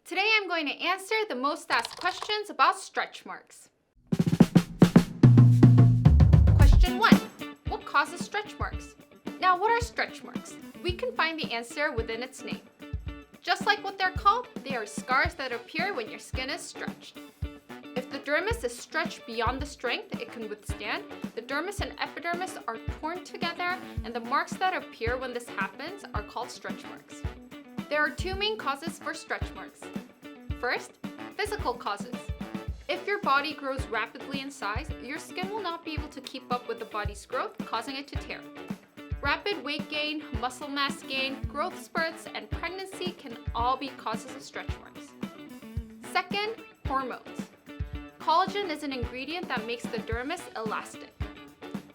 Today I'm going to answer the most asked questions about stretch marks. Question 1. What causes stretch marks? Now, what are stretch marks? We can find the answer within its name. Just like what they're called, they are scars that appear when your skin is stretched. If the dermis is stretched beyond the strength it can withstand, the dermis and epidermis are torn together, and the marks that appear when this happens are called stretch marks. There are two main causes for stretch marks. First, physical causes. If your body grows rapidly in size, your skin will not be able to keep up with the body's growth, causing it to tear. Rapid weight gain, muscle mass gain, growth spurts, and pregnancy can all be causes of stretch marks. Second, hormones. Collagen is an ingredient that makes the dermis elastic.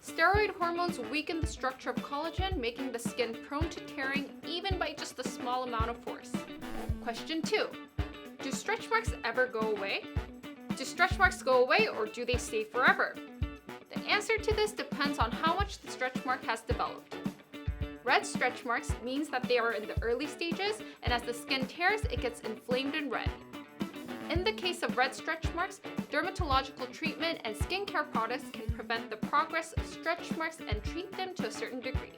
Steroid hormones weaken the structure of collagen, making the skin prone to tearing even by just a small amount of force. Question 2. Do stretch marks ever go away? Do stretch marks go away or do they stay forever? The answer to this depends on how much the stretch mark has developed. Red stretch marks means that they are in the early stages, and as the skin tears, it gets inflamed and red. In the case of red stretch marks, dermatological treatment and skincare products can prevent the progress of stretch marks and treat them to a certain degree.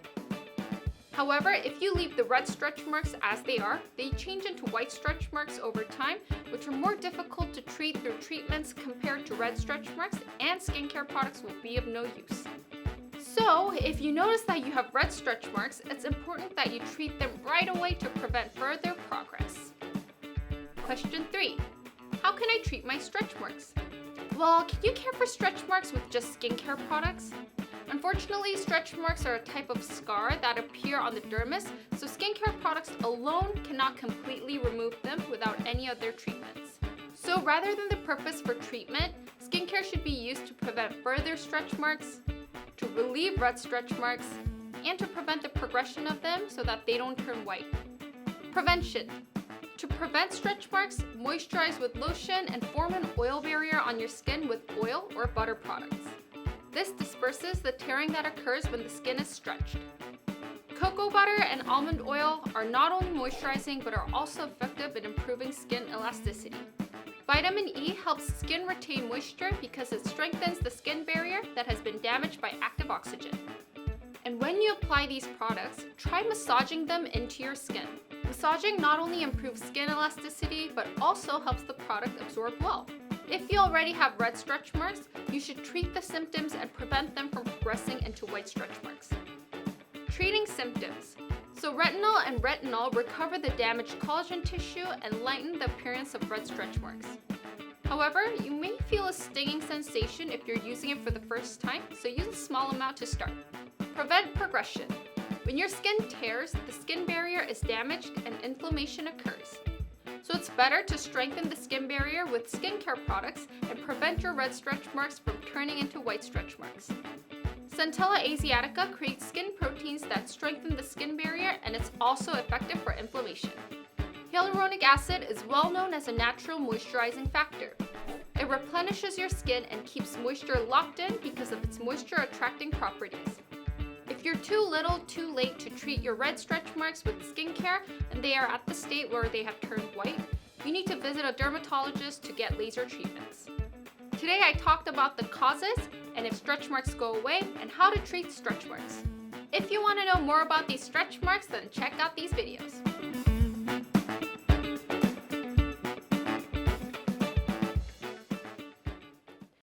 However, if you leave the red stretch marks as they are, they change into white stretch marks over time, which are more difficult to treat through treatments compared to red stretch marks, and skincare products will be of no use. So, if you notice that you have red stretch marks, it's important that you treat them right away to prevent further progress. Question 3. How can I treat my stretch marks? Well, can you care for stretch marks with just skincare products? Unfortunately, stretch marks are a type of scar that appear on the dermis, so skincare products alone cannot completely remove them without any other treatments. So rather than the purpose for treatment, skincare should be used to prevent further stretch marks, to relieve red stretch marks, and to prevent the progression of them so that they don't turn white. Prevention. To prevent stretch marks, moisturize with lotion and form an oil barrier on your skin with oil or butter products. This disperses the tearing that occurs when the skin is stretched. Cocoa butter and almond oil are not only moisturizing but are also effective in improving skin elasticity. Vitamin E helps skin retain moisture because it strengthens the skin barrier that has been damaged by active oxygen. And when you apply these products, try massaging them into your skin. Massaging not only improves skin elasticity, but also helps the product absorb well. If you already have red stretch marks, you should treat the symptoms and prevent them from progressing into white stretch marks. Treating symptoms. So retinol and retinol recover the damaged collagen tissue and lighten the appearance of red stretch marks. However, you may feel a stinging sensation if you're using it for the first time, so use a small amount to start. Prevent progression. When your skin tears, the skin barrier is damaged and inflammation occurs. So it's better to strengthen the skin barrier with skincare products and prevent your red stretch marks from turning into white stretch marks. Centella asiatica creates skin proteins that strengthen the skin barrier, and it's also effective for inflammation. Hyaluronic acid is well known as a natural moisturizing factor. It replenishes your skin and keeps moisture locked in because of its moisture attracting properties. If you're too little, too late to treat your red stretch marks with skincare and they are at the state where they have turned white, you need to visit a dermatologist to get laser treatments. Today I talked about the causes and if stretch marks go away and how to treat stretch marks. If you want to know more about these stretch marks, then check out these videos.